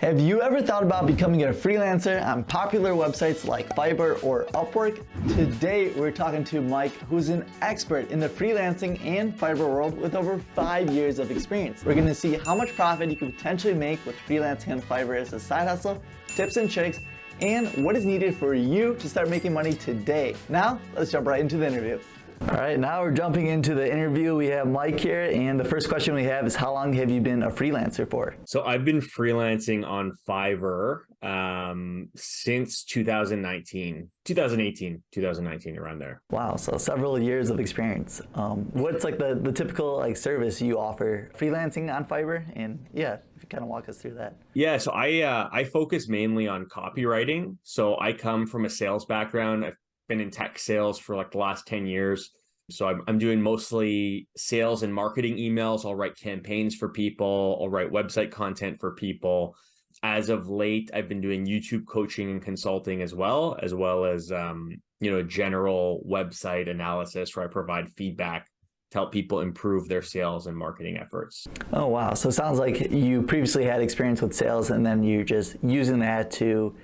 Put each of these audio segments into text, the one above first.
Have you ever thought about becoming a freelancer on popular websites like Fiverr or Upwork? Today, we're talking to Mike, who's an expert in the freelancing and Fiverr world with over 5 years of experience. We're gonna see how much profit you could potentially make with freelancing on Fiverr as a side hustle, tips and tricks, and what is needed for you to start making money today. Now, let's jump right into the interview. All right, now we're jumping into the interview. We have Mike here, and the first question we have is, how long have you been a freelancer for? So I've been freelancing on Fiverr since 2019, around there. Wow, so several years of experience. What's like the typical service you offer freelancing on Fiverr? And yeah, if you kind of walk us through that. Yeah, so I focus mainly on copywriting. So I come from a sales background. I've been in tech sales for like the last 10 years. So I'm doing mostly sales and marketing emails. I'll write campaigns for people. I'll write website content for people. As of late, I've been doing YouTube coaching and consulting as well as general website analysis where I provide feedback to help people improve their sales and marketing efforts. Oh, wow. So it sounds like you previously had experience with sales and then you're just using that to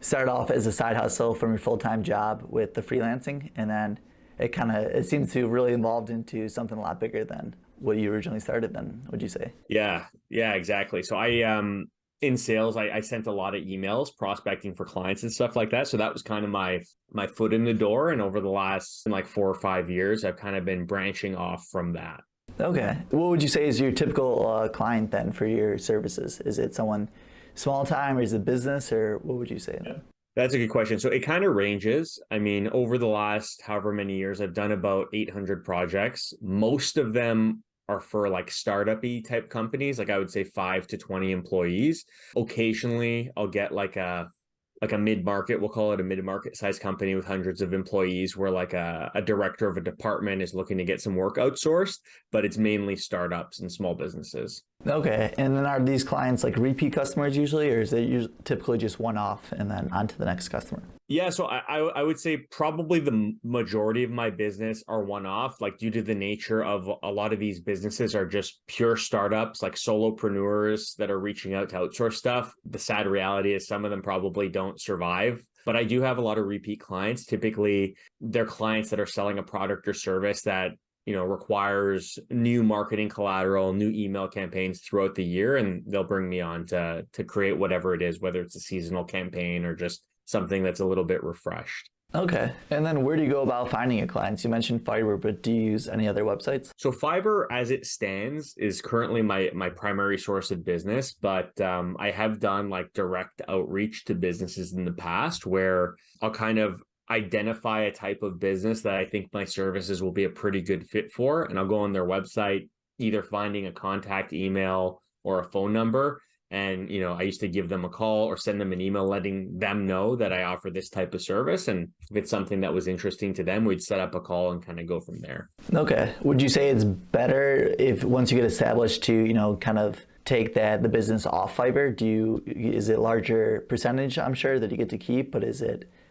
start off as a side hustle from your full-time job with the freelancing, and then it seems to have really evolved into something a lot bigger than what you originally started then, would you say? Yeah, exactly. So in sales, I sent a lot of emails prospecting for clients and stuff like that. So that was kind of my foot in the door. And over the last 4 or 5 years, I've kind of been branching off from that. Okay. What would you say is your typical client then for your services? Is it someone small time, or is it business, or what would you say? Yeah. That's a good question. So it kind of ranges. I mean, over the last however many years, I've done about 800 projects. Most of them are for startup-y type companies, I would say 5 to 20 employees. Occasionally, I'll get a mid-market, we'll call it a mid-market size company with hundreds of employees where a director of a department is looking to get some work outsourced, but it's mainly startups and small businesses. Okay. And then are these clients repeat customers usually, or is it typically just one-off and then on to the next customer? Yeah, so I would say probably the majority of my business are one-off, due to the nature of a lot of these businesses are just pure startups, solopreneurs that are reaching out to outsource stuff. The sad reality is some of them probably don't survive. But I do have a lot of repeat clients. Typically, they're clients that are selling a product or service that requires new marketing collateral, new email campaigns throughout the year, and they'll bring me on to create whatever it is, whether it's a seasonal campaign or just something that's a little bit refreshed. Okay. And then where do you go about finding your clients? You mentioned Fiverr, but do you use any other websites? So Fiverr, as it stands, is currently my primary source of business, but I have done direct outreach to businesses in the past where I'll kind of identify a type of business that I think my services will be a pretty good fit for, and I'll go on their website, either finding a contact email or a phone number. And, I used to give them a call or send them an email letting them know that I offer this type of service. And if it's something that was interesting to them, we'd set up a call and kind of go from there. Okay. Would you say it's better if once you get established to, kind of take the business off Fiverr? Is it larger percentage, I'm sure, that you get to keep, but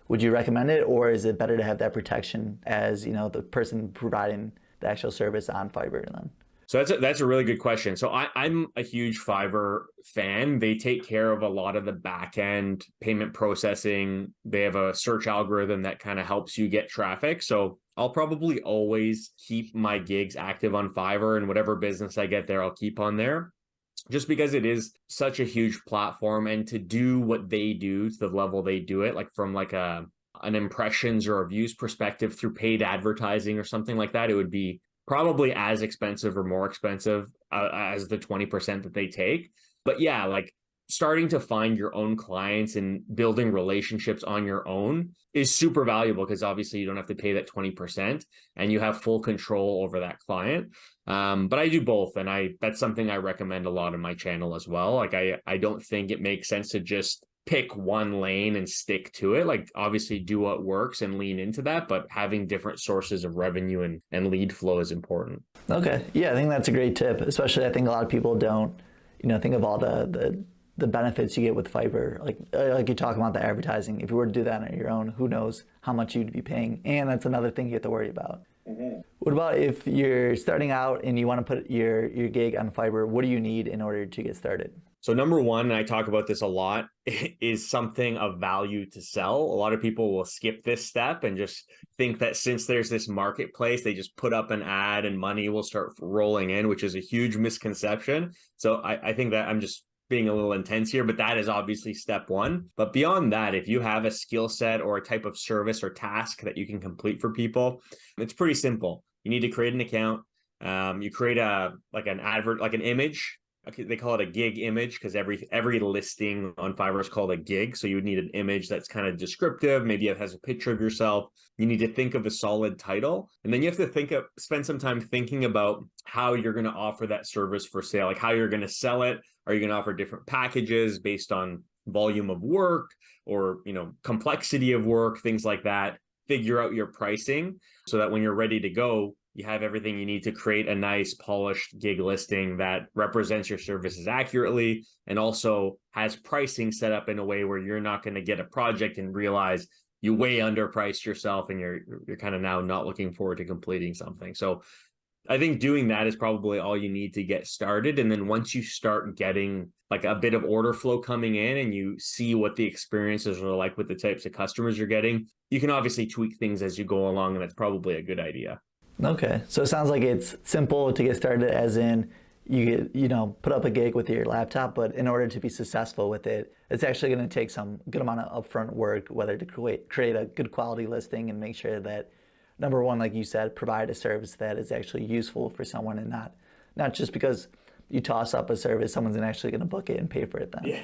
would you recommend it, or is it better to have that protection as, the person providing the actual service on Fiverr then? So that's a really good question. So I'm a huge Fiverr fan. They take care of a lot of the back end payment processing. They have a search algorithm that kind of helps you get traffic. So I'll probably always keep my gigs active on Fiverr, and whatever business I get there, I'll keep on there. Just because it is such a huge platform, and to do what they do to the level they do it, from an impressions or a views perspective through paid advertising or something like that, it would be probably as expensive or more expensive as the 20% that they take. But yeah, starting to find your own clients and building relationships on your own is super valuable, because obviously you don't have to pay that 20% and you have full control over that client. But I do both, and that's something I recommend a lot on my channel as well. I don't think it makes sense to just pick one lane and stick to it. Obviously do what works and lean into that, but having different sources of revenue and lead flow is important. Okay. Yeah, I think that's a great tip. Especially, I think a lot of people don't, think of all the benefits you get with Fiverr. Like you're talking about the advertising. If you were to do that on your own, who knows how much you'd be paying. And that's another thing you have to worry about. Mm-hmm. What about if you're starting out and you want to put your gig on Fiverr? What do you need in order to get started? So number one, and I talk about this a lot, is something of value to sell. A lot of people will skip this step and just think that since there's this marketplace, they just put up an ad and money will start rolling in, which is a huge misconception. So I think that I'm just being a little intense here, but that is obviously step one. But beyond that, if you have a skill set or a type of service or task that you can complete for people, it's pretty simple. You need to create an account. You create an advert, like an image. They call it a gig image because every listing on Fiverr is called a gig. So you would need an image that's kind of descriptive. Maybe it has a picture of yourself. You need to think of a solid title. And then you have to spend some time thinking about how you're going to offer that service for sale, like how you're going to sell it. Are you going to offer different packages based on volume of work or, complexity of work, things like that? Figure out your pricing so that when you're ready to go, you have everything you need to create a nice polished gig listing that represents your services accurately and also has pricing set up in a way where you're not going to get a project and realize you way underpriced yourself and you're kind of now not looking forward to completing something. So I think doing that is probably all you need to get started. And then once you start getting like a bit of order flow coming in and you see what the experiences are like with the types of customers you're getting, you can obviously tweak things as you go along, and that's probably a good idea. Okay, so it sounds like it's simple to get started, as in you put up a gig with your laptop, but in order to be successful with it, it's actually going to take some good amount of upfront work, whether to create a good quality listing and make sure that, number one, like you said, provide a service that is actually useful for someone and not just because you toss up a service, someone's actually going to book it and pay for it then.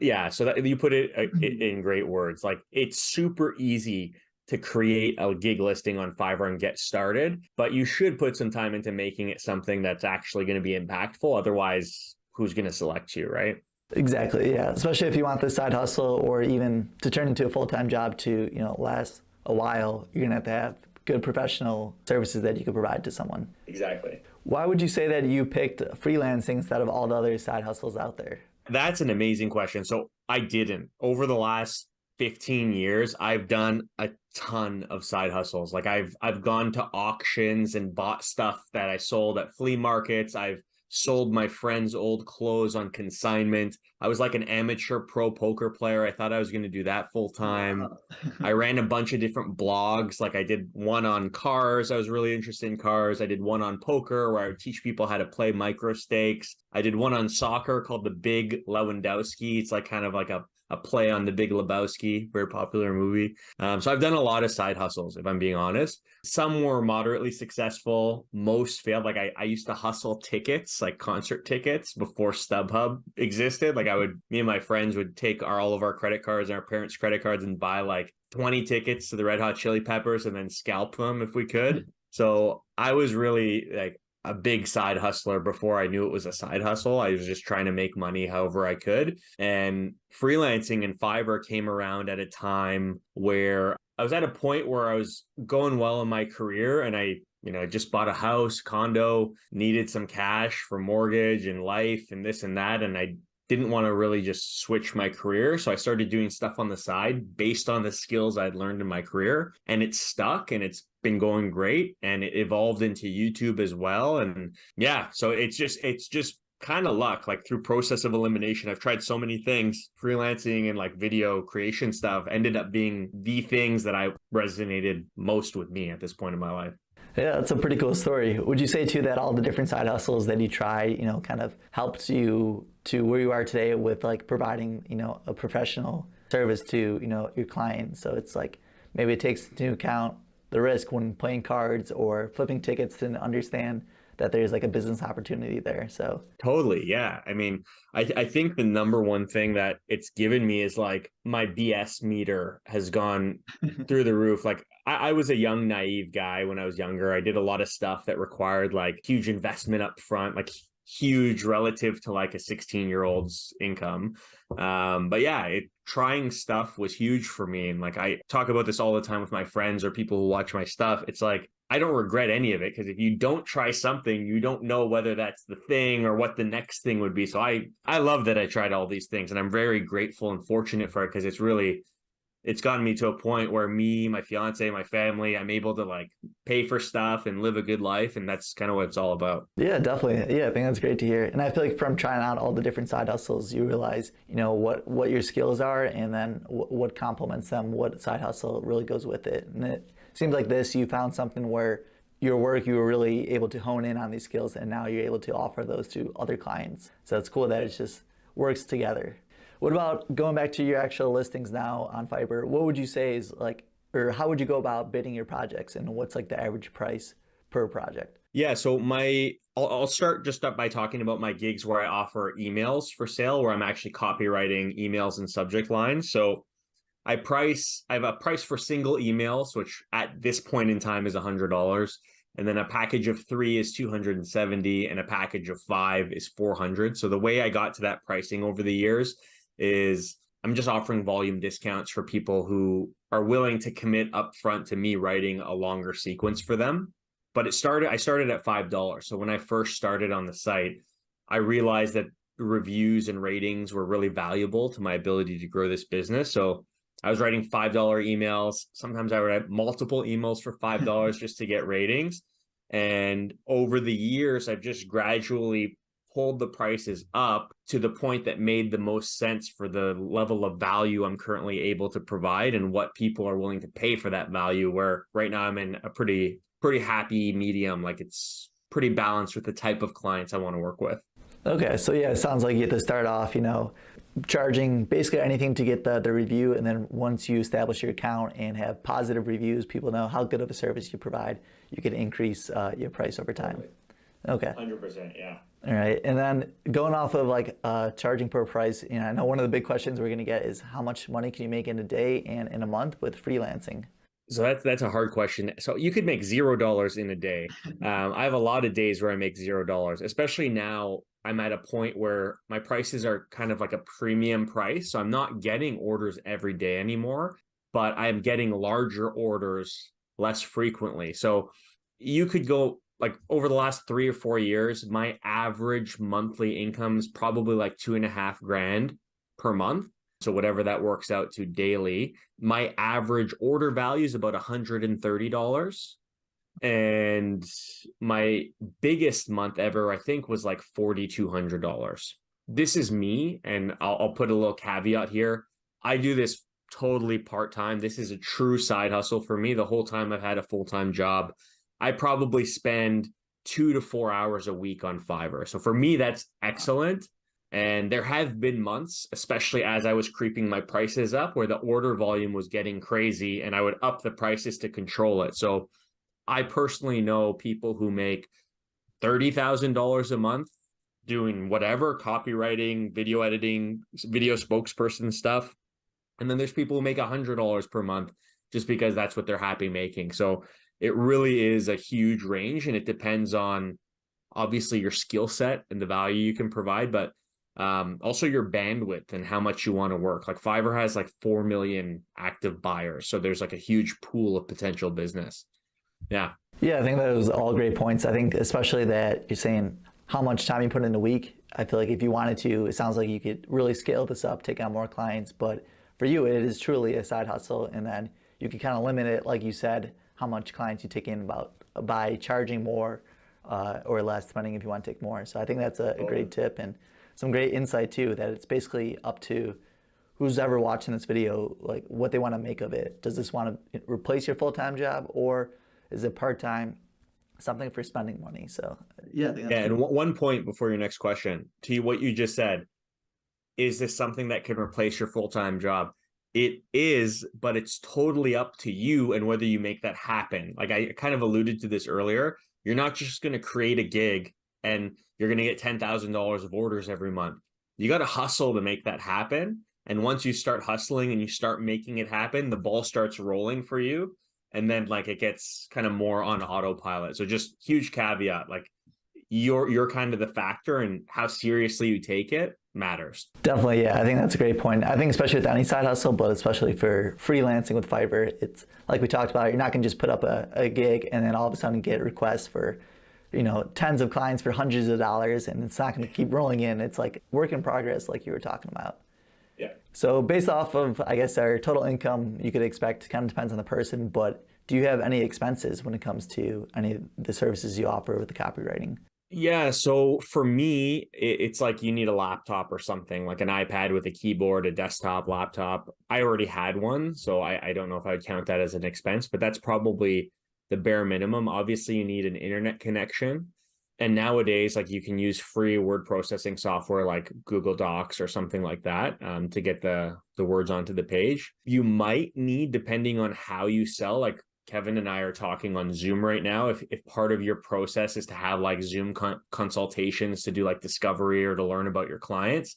Yeah. So that you put it in great words. Like, it's super easy to create a gig listing on Fiverr and get started, but you should put some time into making it something that's actually going to be impactful. Otherwise, who's going to select you, right? Exactly. Yeah. Especially if you want this side hustle or even to turn into a full-time job to, last a while, you're going to have good professional services that you can provide to someone. Exactly. Why would you say that you picked freelancing instead of all the other side hustles out there? That's an amazing question. So I didn't. Over the last 15 years, I've done a ton of side hustles. Like I've gone to auctions and bought stuff that I sold at flea markets. I've sold my friends' old clothes on consignment. I was like an amateur pro poker player. I thought I was going to do that full time. Wow. I ran a bunch of different blogs. Like I did one on cars. I was really interested in cars. I did one on poker where I would teach people how to play micro stakes. I did one on soccer called The Big Lewandowski. It's like kind of like a play on The Big Lebowski, very popular movie. So I've done a lot of side hustles, if I'm being honest. Some were moderately successful. Most failed. Like I used to hustle tickets, like concert tickets, before StubHub existed. Like me and my friends would take all of our credit cards and our parents' credit cards and buy like 20 tickets to the Red Hot Chili Peppers and then scalp them if we could. So I was really like a big side hustler before I knew it was a side hustle. I was just trying to make money however I could. And freelancing and Fiverr came around at a time where I was at a point where I was going well in my career and I just bought a house, condo, needed some cash for mortgage and life and this and that. And I didn't want to really just switch my career. So I started doing stuff on the side based on the skills I'd learned in my career, and it stuck and it's been going great, and it evolved into YouTube as well. And yeah, so it's just kind of luck. Like through process of elimination, I've tried so many things. Freelancing and like video creation stuff ended up being the things that I resonated most with me at this point in my life. Yeah, that's a pretty cool story. Would you say too that all the different side hustles that you try, kind of helped you to where you are today with like providing, a professional service to, your clients? So it's like maybe it takes into account the risk when playing cards or flipping tickets to understand that there's like a business opportunity there. So totally. Yeah. I mean, I think the number one thing that it's given me is like my BS meter has gone through the roof. Like I was a young, naive guy when I was younger. I did a lot of stuff that required like huge investment up front, like huge relative to like a 16-year-old's income. But yeah, trying stuff was huge for me. And like, I talk about this all the time with my friends or people who watch my stuff. It's like, I don't regret any of it, because if you don't try something, you don't know whether that's the thing or what the next thing would be. So I love that I tried all these things, and I'm very grateful and fortunate for it, because it's gotten me to a point where me, my fiance, my family, I'm able to like pay for stuff and live a good life. And that's kind of what it's all about. Yeah, definitely. Yeah, I think that's great to hear. And I feel like from trying out all the different side hustles, you realize, what your skills are, and then what complements them, what side hustle really goes with it. And it seems like you found something where your work, you were really able to hone in on these skills, and now you're able to offer those to other clients. So it's cool that it just works together. What about going back to your actual listings now on Fiverr? What would you say is like, or how would you go about bidding your projects, and what's like the average price per project? Yeah, so I'll start just up by talking about my gigs where I offer emails for sale, where I'm actually copywriting emails and subject lines. So I have a price for single emails, which at this point in time is $100. And then a package of 3 is $270, and a package of 5 is $400. So the way I got to that pricing over the years is I'm just offering volume discounts for people who are willing to commit upfront to me writing a longer sequence for them. But I started at $5. So when I first started on the site, I realized that reviews and ratings were really valuable to my ability to grow this business. So I was writing $5 emails. Sometimes I would write multiple emails for $5 just to get ratings. And over the years, I've just gradually pulled the prices up to the point that made the most sense for the level of value I'm currently able to provide and what people are willing to pay for that value, where right now I'm in a pretty happy medium. Like it's pretty balanced with the type of clients I want to work with. Okay, so yeah, it sounds like you have to start off, charging basically anything to get the review, and then once you establish your account and have positive reviews, people know how good of a service you provide, you can increase your price over time. Okay. 100%, yeah. All right, and then going off of like charging per price, I know one of the big questions we're going to get is how much money can you make in a day and in a month with freelancing? So that's a hard question. So you could make $0 in a day. I have a lot of days where I make $0, especially now. I'm at a point where my prices are kind of like a premium price. So I'm not getting orders every day anymore, but I'm getting larger orders less frequently. So you could go like over the last 3 or 4 years, my average monthly income is probably like 2.5 grand per month. So whatever that works out to daily, my average order value is about $130. And my biggest month ever, I think, was like $4,200. This is me, and I'll put a little caveat here. I do this totally part-time. This is a true side hustle for me. The whole time I've had a full-time job, I probably spend 2 to 4 hours a week on Fiverr. So for me, that's excellent. And there have been months, especially as I was creeping my prices up, where the order volume was getting crazy and I would up the prices to control it. So I personally know people who make $30,000 a month doing whatever, copywriting, video editing, video spokesperson stuff. And then there's people who make $100 per month just because that's what they're happy making. So it really is a huge range, and it depends on obviously your skill set and the value you can provide, but also your bandwidth and how much you want to work. Like Fiverr has like 4 million active buyers. So there's like a huge pool of potential business. Yeah. Yeah, I think that was all great points. I think especially that you're saying how much time you put in a week. I feel like if you wanted to, it sounds like you could really scale this up, take on more clients. But for you, it is truly a side hustle. And then you can kind of limit it, like you said, how much clients you take in by charging more or less, depending if you want to take more. So I think that's a great tip, and some great insight too, that it's basically up to who's ever watching this video, like what they want to make of it. Does this want to replace your full-time job, or is it part-time, something for spending money? So yeah, I think that's and one point before your next question, to what you just said, is this something that can replace your full-time job? It is, but it's totally up to you and whether you make that happen. Like I kind of alluded to this earlier, you're not just going to create a gig and you're going to get $10,000 of orders every month. You got to hustle to make that happen. And once you start hustling and you start making it happen, the ball starts rolling for you. And then like it gets kind of more on autopilot. So just huge caveat, like you're kind of the factor, and how seriously you take it matters. Definitely, yeah. I think that's a great point. I think especially with any side hustle, but especially for freelancing with Fiverr, it's like we talked about, you're not going to just put up a gig and then all of a sudden get requests for, tens of clients for hundreds of dollars, and it's not going to keep rolling in. It's like work in progress, like you were talking about. Yeah. So based off of, I guess, our total income, you could expect, kind of depends on the person, but do you have any expenses when it comes to any of the services you offer with the copywriting? Yeah, so for me, it's like you need a laptop or something, like an iPad with a keyboard, a desktop laptop. I already had one, so I don't know if I would count that as an expense, but that's probably the bare minimum. Obviously, you need an internet connection. And nowadays, like you can use free word processing software like Google Docs or something like that to get the words onto the page. You might need, depending on how you sell, like Kevin and I are talking on Zoom right now. If part of your process is to have like Zoom consultations to do like discovery or to learn about your clients,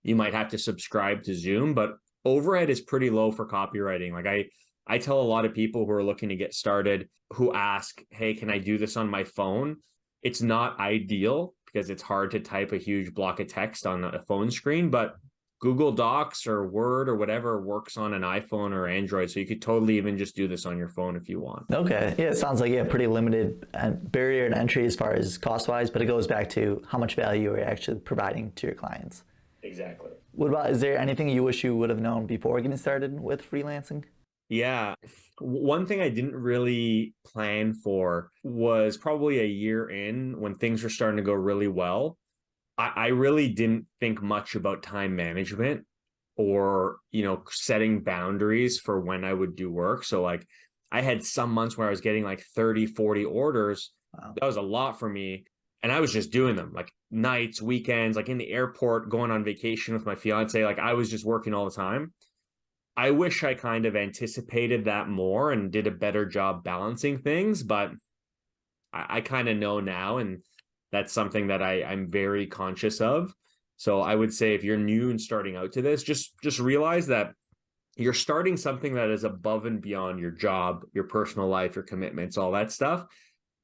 you might have to subscribe to Zoom, but overhead is pretty low for copywriting. Like I tell a lot of people who are looking to get started who ask, hey, can I do this on my phone? It's not ideal because it's hard to type a huge block of text on a phone screen, but Google Docs or Word or whatever works on an iPhone or Android. So you could totally even just do this on your phone if you want. Okay. Yeah, it sounds like you have pretty limited barrier to entry as far as cost-wise, but it goes back to how much value you're actually providing to your clients. Exactly. What about, is there anything you wish you would have known before getting started with freelancing? Yeah. One thing I didn't really plan for was probably a year in when things were starting to go really well. I really didn't think much about time management or, setting boundaries for when I would do work. So like I had some months where I was getting like 30, 40 orders. Wow. That was a lot for me. And I was just doing them like nights, weekends, like in the airport, going on vacation with my fiance. Like I was just working all the time. I wish I kind of anticipated that more and did a better job balancing things, but I kind of know now, and that's something that I'm very conscious of. So I would say if you're new and starting out to this, just realize that you're starting something that is above and beyond your job, your personal life, your commitments, all that stuff.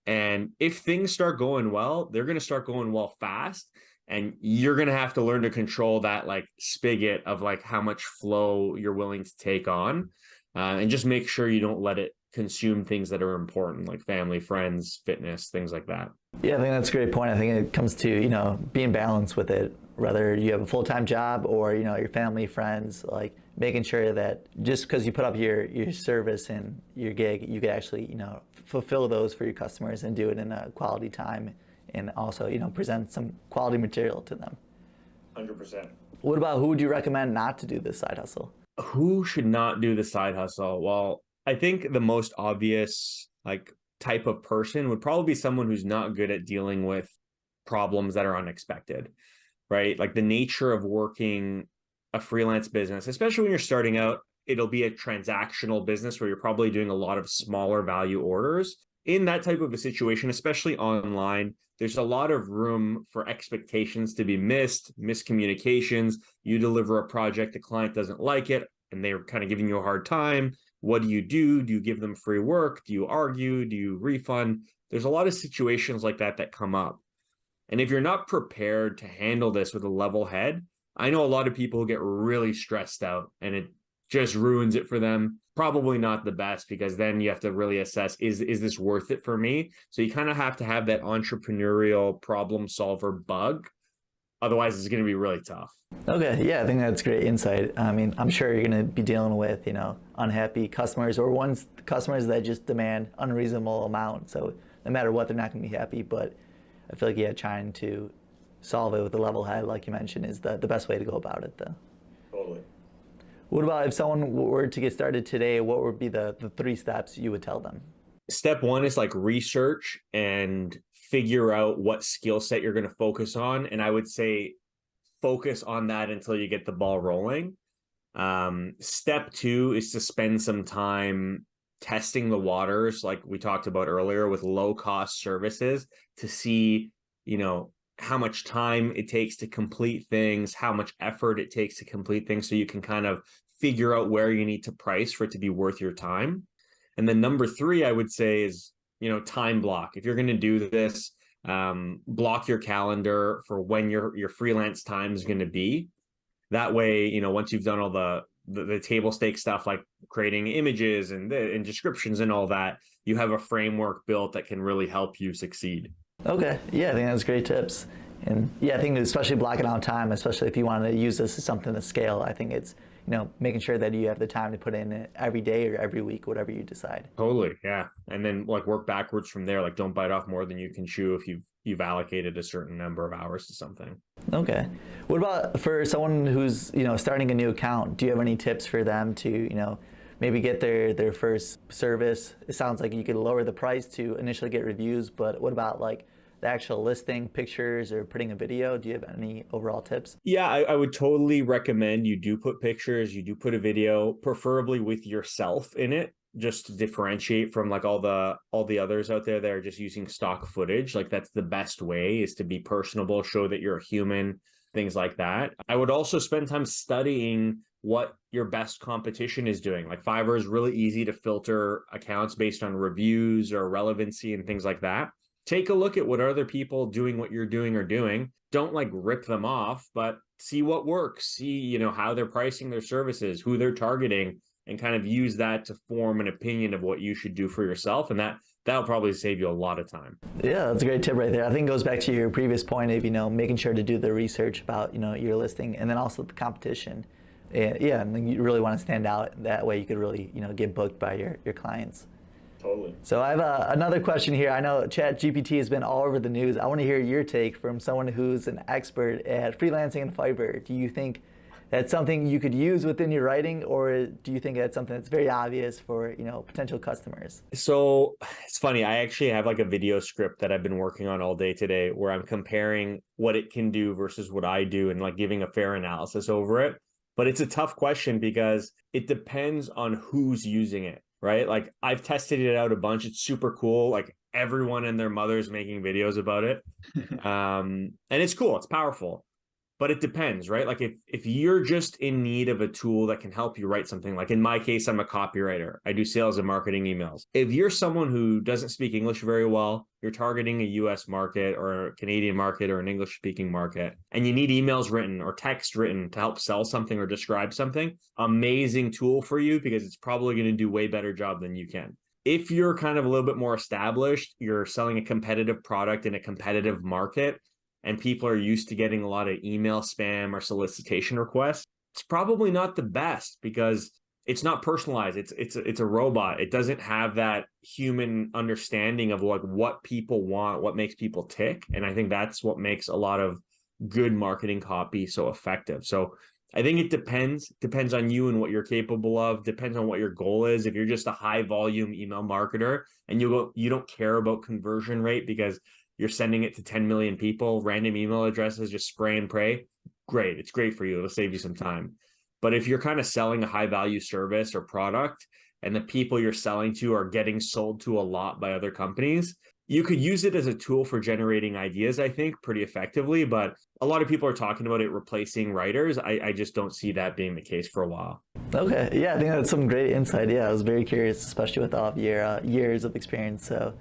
And if things start going well, they're going to start going well fast. And you're going to have to learn to control that like spigot of like how much flow you're willing to take on. And just make sure you don't let it consume things that are important, like family, friends, fitness, things like that. Yeah, I think that's a great point. I think it comes to, being balanced with it, whether you have a full-time job or, your family, friends, like making sure that just because you put up your service and your gig, you could actually, fulfill those for your customers and do it in a quality time and also, present some quality material to them. 100%. What about who would you recommend not to do this side hustle? Who should not do the side hustle? Well, I think the most obvious like type of person would probably be someone who's not good at dealing with problems that are unexpected, right? Like the nature of working a freelance business, especially when you're starting out, it'll be a transactional business where you're probably doing a lot of smaller value orders. In that type of a situation, especially online, there's a lot of room for expectations to be missed, miscommunications. You deliver a project, the client doesn't like it, and they're kind of giving you a hard time. What do you do? Do you give them free work? Do you argue? Do you refund? There's a lot of situations like that come up. And if you're not prepared to handle this with a level head, I know a lot of people who get really stressed out and it just ruins it for them. Probably not the best, because then you have to really assess, is this worth it for me? So you kind of have to have that entrepreneurial problem solver bug. Otherwise, it's going to be really tough. Okay, yeah, I think that's great insight. I mean, I'm sure you're going to be dealing with, unhappy customers or customers that just demand unreasonable amount. So no matter what, they're not going to be happy. But I feel like, yeah, trying to solve it with a level head, like you mentioned, is the best way to go about it, though. Totally. What about if someone were to get started today, what would be the 3 steps you would tell them? Step 1 is like research and figure out what skill set you're going to focus on. And I would say focus on that until you get the ball rolling. Step 2 is to spend some time testing the waters, like we talked about earlier, with low cost services to see, how much time it takes to complete things, how much effort it takes to complete things, so you can kind of figure out where you need to price for it to be worth your time. And then number 3, I would say is, time block. If you're going to do this, block your calendar for when your freelance time is going to be. That way, once you've done all the table stake stuff, like creating images and descriptions and all that, you have a framework built that can really help you succeed. Okay, yeah, I think that's great tips. And yeah, I think especially blocking out time, especially if you want to use this as something to scale, I think it's, making sure that you have the time to put in it every day or every week, whatever you decide. Totally, yeah. And then like work backwards from there. Like don't bite off more than you can chew if you've allocated a certain number of hours to something. Okay. What about for someone who's, starting a new account? Do you have any tips for them to, maybe get their first service? It sounds like you could lower the price to initially get reviews, but what about like the actual listing, pictures, or putting a video? Do you have any overall tips? Yeah, I would totally recommend you do put pictures, you do put a video, preferably with yourself in it, just to differentiate from like all the others out there that are just using stock footage. Like that's the best way, is to be personable, show that you're a human, things like that. I would also spend time studying what your best competition is doing. Like Fiverr is really easy to filter accounts based on reviews or relevancy and things like that. Take a look at what other people doing what you're doing are doing. Don't like rip them off, but see what works. See, how they're pricing their services, who they're targeting, and kind of use that to form an opinion of what you should do for yourself. And that'll probably save you a lot of time. Yeah, that's a great tip right there. I think it goes back to your previous point of, making sure to do the research about, your listing, and then also the competition. And yeah, and you really want to stand out. That way you could really, get booked by your clients. Totally. So I have another question here. I know ChatGPT has been all over the news. I want to hear your take from someone who's an expert at freelancing and Fiverr. Do you think that's something you could use within your writing, or do you think that's something that's very obvious for potential customers? So it's funny. I actually have like a video script that I've been working on all day today, where I'm comparing what it can do versus what I do, and like giving a fair analysis over it. But it's a tough question because it depends on who's using it. Right? Like I've tested it out a bunch. It's super cool. Like everyone and their mother's making videos about it. And it's cool. It's powerful. But it depends, right? Like if you're just in need of a tool that can help you write something, like in my case, I'm a copywriter. I do sales and marketing emails. If you're someone who doesn't speak English very well, you're targeting a US market or a Canadian market or an English speaking market, and you need emails written or text written to help sell something or describe something, amazing tool for you, because it's probably going to do way better job than you can. If you're kind of a little bit more established, you're selling a competitive product in a competitive market, and people are used to getting a lot of email spam or solicitation requests, it's probably not the best, because it's not personalized. It's a robot. It doesn't have that human understanding of like what people want, what makes people tick. And I think that's what makes a lot of good marketing copy so effective. So I think it depends on you and what you're capable of, depends on what your goal is. If you're just a high volume email marketer and you don't care about conversion rate because you're sending it to 10 million people, random email addresses, just spray and pray, great. It's great for you. It'll save you some time. But if you're kind of selling a high value service or product, and the people you're selling to are getting sold to a lot by other companies, you could use it as a tool for generating ideas, I think, pretty effectively. But a lot of people are talking about it replacing writers. I just don't see that being the case for a while. Okay. Yeah, I think that's some great insight. Yeah, I was very curious, especially with all of your years of experience. So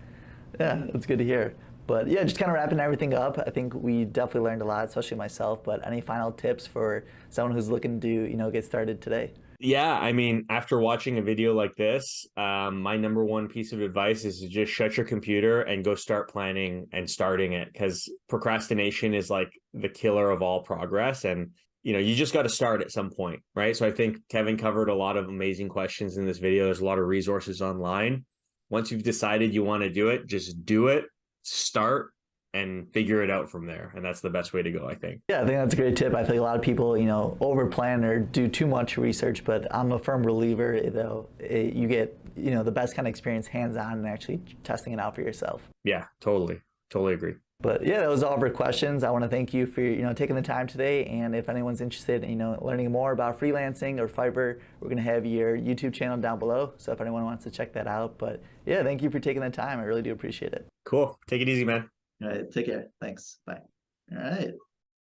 yeah, it's good to hear. But yeah, just kind of wrapping everything up, I think we definitely learned a lot, especially myself. But any final tips for someone who's looking to, get started today? Yeah, I mean, after watching a video like this, my number one piece of advice is to just shut your computer and go start planning and starting it, because procrastination is like the killer of all progress. And, you just got to start at some point, right? So I think Kevin covered a lot of amazing questions in this video. There's a lot of resources online. Once you've decided you want to do it, just do it, start, and figure it out from there. And that's the best way to go, I think. Yeah, I think that's a great tip. I think a lot of people, over plan or do too much research, but I'm a firm believer, though, you get, the best kind of experience hands-on and actually testing it out for yourself. Yeah, totally agree. But yeah, that was all of our questions. I want to thank you for, taking the time today. And if anyone's interested in, learning more about freelancing or Fiverr, we're going to have your YouTube channel down below. So if anyone wants to check that out. But yeah, thank you for taking the time. I really do appreciate it. Cool. Take it easy, man. All right. Take care. Thanks. Bye. All right.